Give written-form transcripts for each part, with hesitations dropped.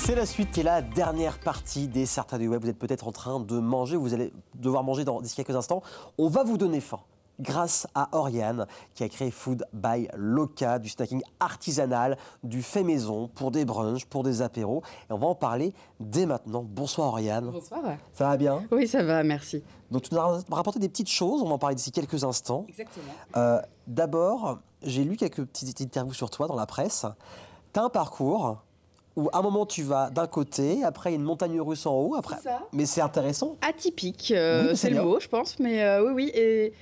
C'est la suite et la dernière partie des Certains du Web. Vous êtes peut-être en train de manger, vous allez devoir manger d'ici quelques instants. On va vous donner faim grâce à Oriane qui a créé Food by Loca, du snacking artisanal, du fait maison pour des brunchs, pour des apéros. Et on va en parler dès maintenant. Bonsoir Oriane. Bonsoir. Ça va bien? Oui, ça va, merci. Donc tu nous as rapporté des petites choses, on va en parler d'ici quelques instants. Exactement. D'abord, j'ai lu quelques petites interviews sur toi dans la presse. Tu as un parcours où à un moment tu vas d'un côté, après il y a une montagne russe en haut, après. C'est ça. Mais c'est intéressant. Atypique, Oui, c'est le bien. mot, je pense. Mais oui. Et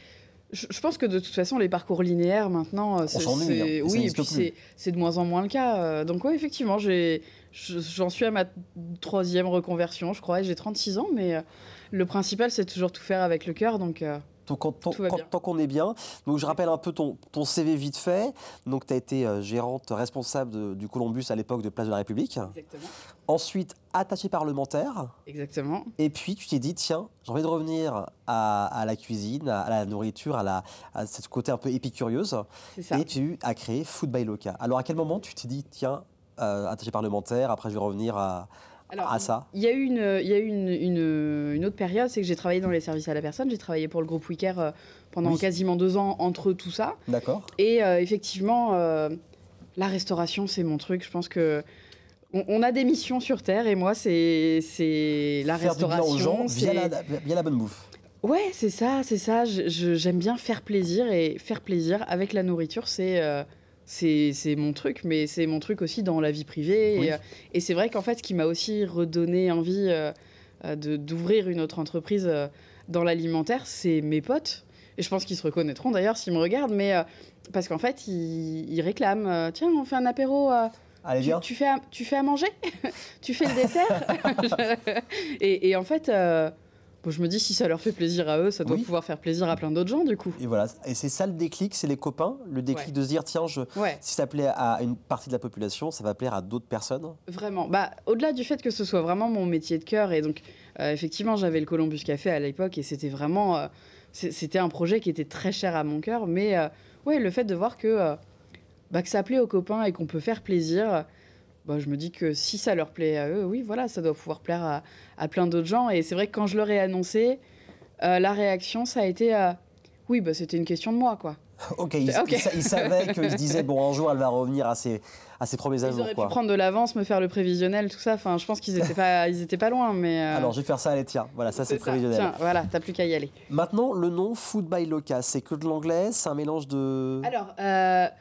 je pense que de toute façon, les parcours linéaires, maintenant, s'ennuie, hein. Ça oui, et n'existe puis plus. c'est de moins en moins le cas. Donc oui, effectivement, j'en suis à ma 3e reconversion, je crois, et j'ai 36 ans. Mais le principal, c'est toujours tout faire avec le cœur. Donc tout va bien. Tant qu'on est bien. Donc je rappelle un peu ton CV vite fait. Donc tu as été gérante responsable du Columbus à l'époque de Place de la République. Exactement. Ensuite, attachée parlementaire. Exactement. Et puis tu t'es dit, tiens, j'ai envie de revenir à la cuisine, à la nourriture, à ce côté un peu épicurieuse. C'est ça. Et tu as créé Food by Loca. Alors à quel moment tu t'es dit, tiens, attachée parlementaire, après je vais revenir à ça? Il y a eu une autre période, c'est que j'ai travaillé dans les services à la personne. J'ai travaillé pour le groupe Wicker pendant quasiment 2 ans entre tout ça. D'accord. Et effectivement, la restauration, c'est mon truc. Je pense que on a des missions sur Terre et moi, c'est la Faire du bien restauration. aux gens via la bonne bouffe. Ouais, c'est ça. J'aime bien faire plaisir et faire plaisir avec la nourriture, c'est mon truc, mais c'est mon truc aussi dans la vie privée. Oui. Et c'est vrai qu'en fait, ce qui m'a aussi redonné envie d'ouvrir une autre entreprise dans l'alimentaire, c'est mes potes. Et je pense qu'ils se reconnaîtront d'ailleurs s'ils me regardent, mais parce qu'en fait, ils réclament tiens, on fait un apéro. Allez, viens. Tu fais à manger. Tu fais le dessert. Et en fait, bon, je me dis, si ça leur fait plaisir à eux, ça doit pouvoir faire plaisir à plein d'autres gens, du coup. Et voilà, et c'est ça le déclic, c'est les copains, le déclic de se dire, tiens, si ça plaît à une partie de la population, ça va plaire à d'autres personnes. Vraiment. Au-delà du fait que ce soit vraiment mon métier de cœur, et donc, effectivement, j'avais le Columbus Café à l'époque, et c'était vraiment... c'était un projet qui était très cher à mon cœur, mais ouais, le fait de voir que ça plaît aux copains et qu'on peut faire plaisir... je me dis que si ça leur plaît à eux, oui, voilà, ça doit pouvoir plaire à plein d'autres gens. Et c'est vrai que quand je leur ai annoncé, la réaction, ça a été oui, c'était une question de moi, quoi. Ok, ils savaient qu'ils se disaient, bon, un jour, elle va revenir à ses premiers amours. Ils auraient pu prendre de l'avance, me faire le prévisionnel, tout ça. Enfin, je pense qu'ils étaient pas loin, mais... Alors, je vais faire ça, allez, tiens, voilà, ça c'est prévisionnel. Tiens, voilà, t'as plus qu'à y aller. Maintenant, le nom Food by Loca, c'est que de l'anglais, c'est un mélange de... Alors,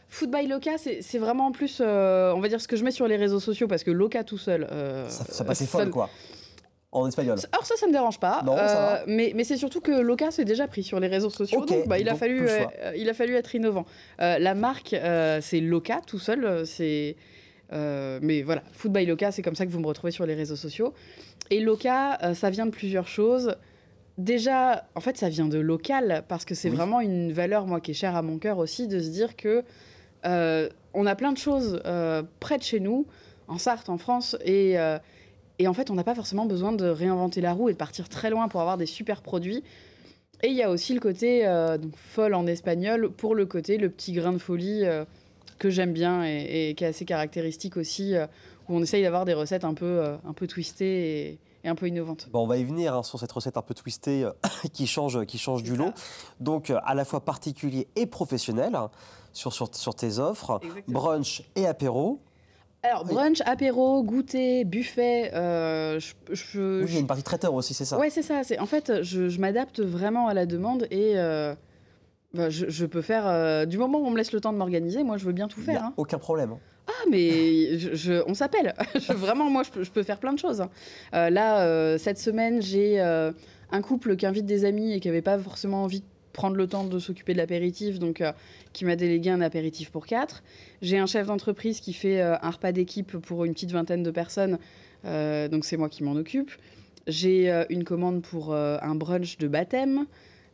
Food by Loca, c'est vraiment plus, on va dire, ce que je mets sur les réseaux sociaux, parce que Loca tout seul... ça passait folle, quoi. En espagnol. Alors ça me dérange pas. Non, ça va. Mais c'est surtout que Loca, c'est déjà pris sur les réseaux sociaux, Okay, donc il a fallu être innovant. La marque, c'est Loca tout seul, mais voilà, Food by Loca, c'est comme ça que vous me retrouvez sur les réseaux sociaux. Et Loca, ça vient de plusieurs choses. Déjà, en fait, ça vient de local, parce que c'est vraiment une valeur, moi, qui est chère à mon cœur aussi, de se dire que on a plein de choses près de chez nous, en Sarthe, en France, et en fait, on n'a pas forcément besoin de réinventer la roue et de partir très loin pour avoir des super produits. Et il y a aussi le côté donc folle en espagnol, pour le petit grain de folie que j'aime bien et qui est assez caractéristique aussi, où on essaye d'avoir des recettes un peu twistées et un peu innovantes. Bon, on va y venir sur cette recette un peu twistée qui change du lot. Donc, à la fois particulier et professionnel sur tes offres, Exactement. Brunch et apéro. Alors, brunch, apéro, goûter, buffet, Oui, il y a une partie traiteur aussi, c'est ça? Ouais, c'est ça. En fait, je m'adapte vraiment à la demande et je peux faire... du moment où on me laisse le temps de m'organiser, moi, je veux bien tout faire. Il n'y a aucun problème. Ah, mais on s'appelle. Vraiment, moi, je peux faire plein de choses. Là, cette semaine, j'ai un couple qui invite des amis et qui n'avait pas forcément envie de prendre le temps de s'occuper de l'apéritif, donc qui m'a délégué un apéritif pour 4. J'ai un chef d'entreprise qui fait un repas d'équipe pour une petite vingtaine de personnes, donc c'est moi qui m'en occupe. J'ai une commande pour un brunch de baptême.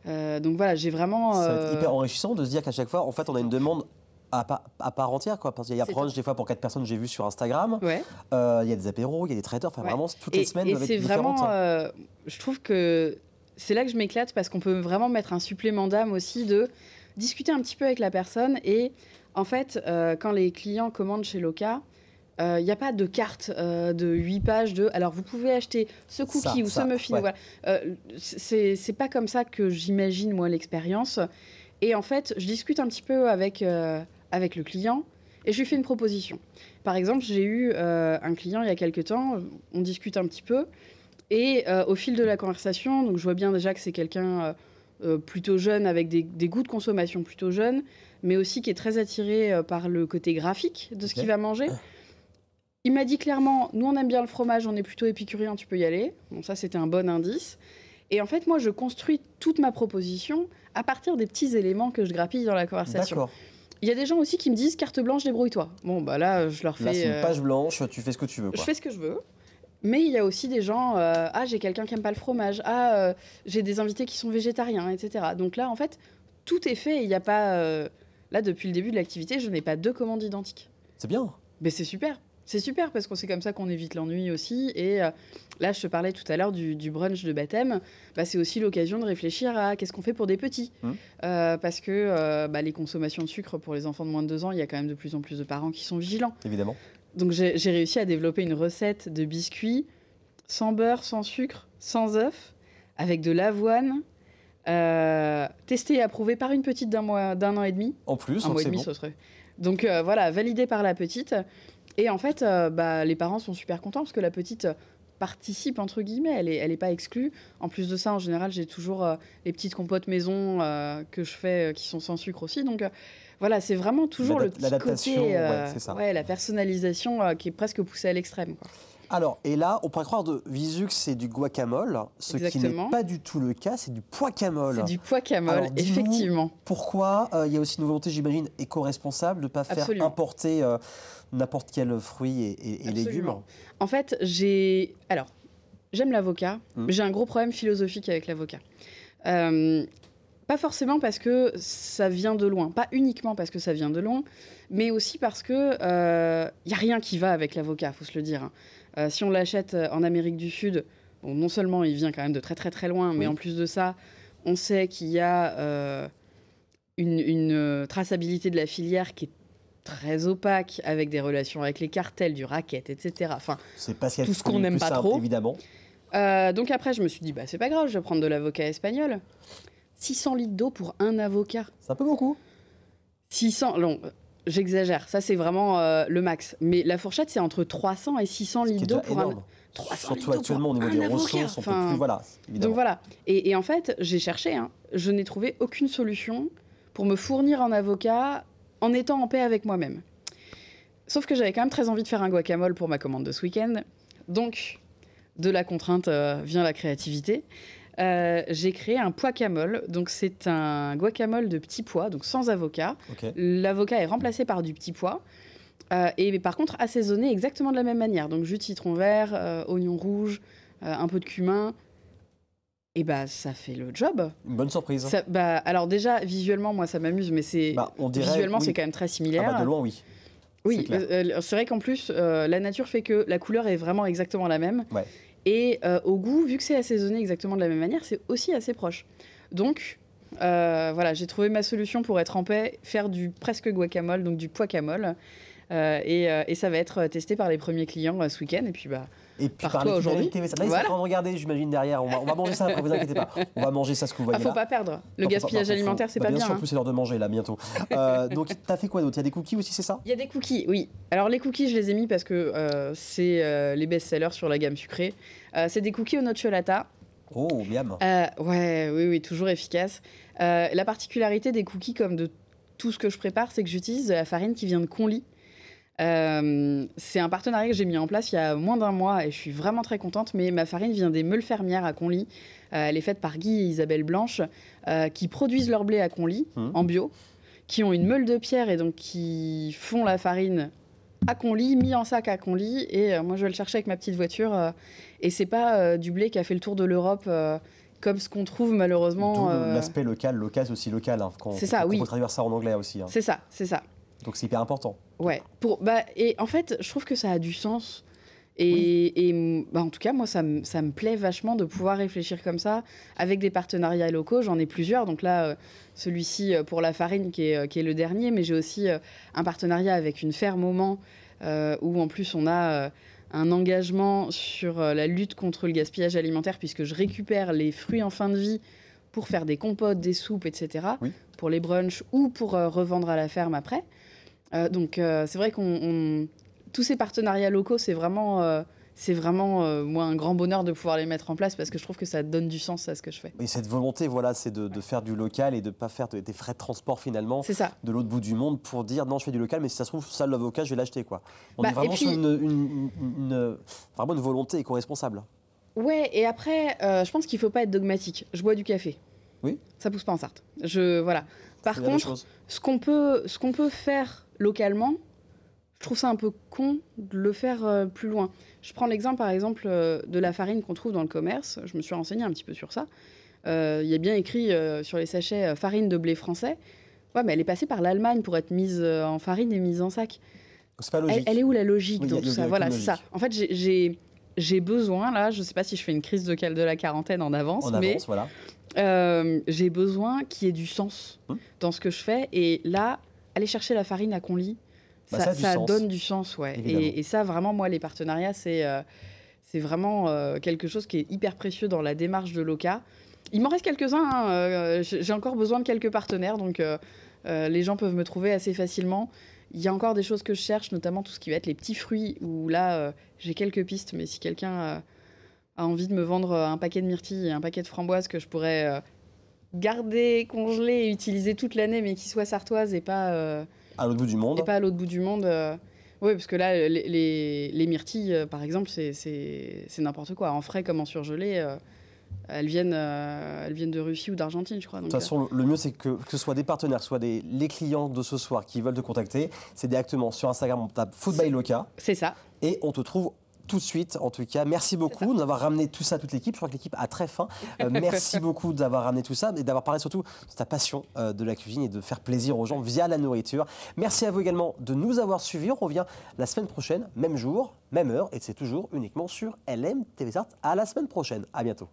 Donc voilà, j'ai vraiment... Ça va être hyper enrichissant de se dire qu'à chaque fois, en fait, on a une demande à part entière, quoi. Parce qu'il y a brunch des fois pour 4 personnes, j'ai vu sur Instagram. Ouais. Il y a des apéros, il y a des traiteurs. Enfin, vraiment, toutes les semaines doivent être différentes. Et c'est vraiment... je trouve que c'est là que je m'éclate, parce qu'on peut vraiment mettre un supplément d'âme aussi, de discuter un petit peu avec la personne. Et en fait, quand les clients commandent chez Loca, Il n'y a pas de carte de 8 pages de. Alors, vous pouvez acheter ce cookie ou ce muffin. Ouais. Voilà. C'est pas comme ça que j'imagine, moi, l'expérience. Et en fait, je discute un petit peu avec le client et je lui fais une proposition. Par exemple, j'ai eu un client il y a quelques temps, on discute un petit peu. Et au fil de la conversation, donc je vois bien déjà que c'est quelqu'un plutôt jeune, avec des goûts de consommation plutôt jeunes, mais aussi qui est très attiré par le côté graphique de ce qu'il va manger. Il m'a dit clairement, nous on aime bien le fromage, on est plutôt épicurien, tu peux y aller. Bon, ça c'était un bon indice. Et en fait, moi je construis toute ma proposition à partir des petits éléments que je grappille dans la conversation. D'accord. Il y a des gens aussi qui me disent carte blanche, débrouille-toi. Bon, bah là, je leur fais. Là, c'est une page blanche, tu fais ce que tu veux. Je fais ce que je veux. Mais il y a aussi des gens, ah, j'ai quelqu'un qui n'aime pas le fromage, ah, j'ai des invités qui sont végétariens, etc. Donc là, en fait, tout est fait. Il n'y a pas. Là, depuis le début de l'activité, je n'ai pas 2 commandes identiques. C'est bien. Mais c'est super. C'est super parce que c'est comme ça qu'on évite l'ennui aussi. Et là, je te parlais tout à l'heure du brunch de baptême. Bah, c'est aussi l'occasion de réfléchir à qu'est-ce qu'on fait pour des petits. Parce que les consommations de sucre pour les enfants de moins de 2 ans, il y a quand même de plus en plus de parents qui sont vigilants. Évidemment. Donc j'ai réussi à développer une recette de biscuits sans beurre, sans sucre, sans œuf, avec de l'avoine, testée et approuvée par une petite d'un an et demi. En plus, un mois et demi, ce serait. Donc voilà, validée par la petite. Et en fait, les parents sont super contents parce que la petite participe, entre guillemets, elle est pas exclue. En plus de ça, en général, j'ai toujours les petites compotes maison que je fais qui sont sans sucre aussi. Donc voilà, c'est vraiment toujours le petit côté, c'est ça. la personnalisation qui est presque poussée à l'extrême, quoi. Alors, et là, on pourrait croire de visu que c'est du guacamole, ce qui n'est pas du tout le cas, c'est du poicamole. C'est du poicamole, effectivement. Pourquoi il y a aussi une volonté, j'imagine, éco-responsable de ne pas faire importer n'importe quel fruit et légumes? En fait, j'aime l'avocat, mais j'ai un gros problème philosophique avec l'avocat. Pas forcément parce que ça vient de loin, pas uniquement parce que ça vient de loin, mais aussi parce que y a rien qui va avec l'avocat, faut se le dire. Si on l'achète en Amérique du Sud, bon, non seulement il vient quand même de très très très loin, mais en plus de ça, on sait qu'il y a une traçabilité de la filière qui est très opaque, avec des relations avec les cartels, du racket, etc. Enfin, c'est pas tout ce qu'on n'aime pas trop. Évidemment. Donc après, je me suis dit, c'est pas grave, je vais prendre de l'avocat espagnol. 600 litres d'eau pour un avocat. C'est un peu beaucoup. 600, non, j'exagère. Ça, c'est vraiment le max. Mais la fourchette, c'est entre 300 et 600 litres d'eau pour énorme. 300 Surtout actuellement, au niveau des ressources, on peut plus... Voilà, évidemment. Donc voilà. Et en fait, j'ai cherché. Je n'ai trouvé aucune solution pour me fournir en avocat en étant en paix avec moi-même. Sauf que j'avais quand même très envie de faire un guacamole pour ma commande de ce week-end. Donc, de la contrainte vient la créativité. J'ai créé un poicamole. Donc, c'est un guacamole de petits pois, donc sans avocat. Okay. L'avocat est remplacé par du petit pois. Et par contre, assaisonné exactement de la même manière. Donc, jus de citron vert, oignon rouge, un peu de cumin. Et ça fait le job. Une bonne surprise. Ça, alors déjà, visuellement, moi, ça m'amuse, mais visuellement, c'est quand même très similaire. De loin, oui. Oui, c'est vrai qu'en plus, la nature fait que la couleur est vraiment exactement la même. Ouais. Et au goût, vu que c'est assaisonné exactement de la même manière, c'est aussi assez proche. Donc, voilà, j'ai trouvé ma solution pour être en paix, faire du presque guacamole, donc du poicamole. Et ça va être testé par les premiers clients ce week-end. Et puis par toi aujourd'hui. Là, ils sont en train de regarder, j'imagine, derrière. On va manger ça après, vous inquiétez pas. On va manger ça, ce que vous voyez là. Faut pas perdre. Le gaspillage alimentaire, c'est pas bien. Bien sûr, en plus, c'est l'heure de manger, là, bientôt. Donc, tu as fait quoi d'autre? Il y a des cookies aussi, c'est ça? Il y a des cookies, oui. Alors, les cookies, je les ai mis parce que c'est les best-sellers sur la gamme sucrée. C'est des cookies au nocciolata. Oh, miam. Oui, toujours efficace. La particularité des cookies, comme de tout ce que je prépare, c'est que j'utilise de la farine qui vient de Conly. C'est un partenariat que j'ai mis en place il y a moins d'un mois et je suis vraiment très contente, mais ma farine vient des meules fermières à Conly. Elle est faite par Guy et Isabelle Blanche qui produisent leur blé à Conly en bio, qui ont une meule de pierre et donc qui font la farine à Conly, mis en sac à Conly, et moi je vais le chercher avec ma petite voiture et c'est pas du blé qui a fait le tour de l'Europe comme ce qu'on trouve malheureusement. L'aspect local, c'est aussi local. C'est ça, oui. On peut traduire ça en anglais aussi. C'est ça. Donc c'est hyper important. Ouais. Et en fait, je trouve que ça a du sens. Et en tout cas, moi, ça me plaît vachement de pouvoir réfléchir comme ça, avec des partenariats locaux. J'en ai plusieurs. Donc là, celui-ci pour la farine qui est le dernier. Mais j'ai aussi un partenariat avec une ferme au Mans, où en plus on a un engagement sur la lutte contre le gaspillage alimentaire, puisque je récupère les fruits en fin de vie pour faire des compotes, des soupes, etc., pour les brunchs ou pour revendre à la ferme après. Donc c'est vrai qu'on tous ces partenariats locaux, c'est vraiment moi un grand bonheur de pouvoir les mettre en place parce que je trouve que ça donne du sens à ce que je fais. Et cette volonté, voilà, c'est de faire du local et de ne pas faire des frais de transport finalement de l'autre bout du monde pour dire non, je fais du local, mais si ça se trouve, ça, l'avocat, je vais l'acheter, quoi. On est vraiment sur vraiment une volonté éco-responsable. Ouais, et après, je pense qu'il ne faut pas être dogmatique. Je bois du café. Oui. Ça pousse pas en Sarthe. Voilà. Par contre, ce qu'on peut faire localement, je trouve ça un peu con de le faire plus loin. Je prends l'exemple, par exemple, de la farine qu'on trouve dans le commerce. Je me suis renseignée un petit peu sur ça. Il y a bien écrit sur les sachets farine de blé français. Ouais, mais elle est passée par l'Allemagne pour être mise en farine et mise en sac. C'est pas logique. Elle est où la logique dans tout ça? Voilà, c'est ça. En fait, j'ai besoin, là, je ne sais pas si je fais une crise de la quarantaine en avance, mais voilà. j'ai besoin qu'il y ait du sens dans ce que je fais. Et là, aller chercher la farine à Conly, ça donne du sens, ouais. Et ça, vraiment, moi, les partenariats, c'est vraiment quelque chose qui est hyper précieux dans la démarche de Loka. Il m'en reste quelques-uns, hein. J'ai encore besoin de quelques partenaires, donc les gens peuvent me trouver assez facilement. Il y a encore des choses que je cherche, notamment tout ce qui va être les petits fruits, où là, j'ai quelques pistes, mais si quelqu'un a envie de me vendre un paquet de myrtilles et un paquet de framboises que je pourrais garder, congeler et utiliser toute l'année, mais qui soit sartoise et pas... à l'autre bout du monde. Et pas à l'autre bout du monde. Oui, parce que là, les myrtilles, par exemple, c'est n'importe quoi. En frais comme en surgelé, elles viennent de Russie ou d'Argentine, je crois. De toute façon, le mieux, c'est que ce soit des partenaires, que ce soit les clients de ce soir qui veulent te contacter, c'est directement sur Instagram, on tape Food by Loka. C'est ça. Et on te trouve tout de suite, en tout cas. Merci beaucoup d'avoir ramené tout ça à toute l'équipe. Je crois que l'équipe a très faim. Merci beaucoup d'avoir ramené tout ça et d'avoir parlé surtout de ta passion de la cuisine et de faire plaisir aux gens via la nourriture. Merci à vous également de nous avoir suivis. On revient la semaine prochaine, même jour, même heure, et c'est toujours uniquement sur LM TV Sarthe. À la semaine prochaine. À bientôt.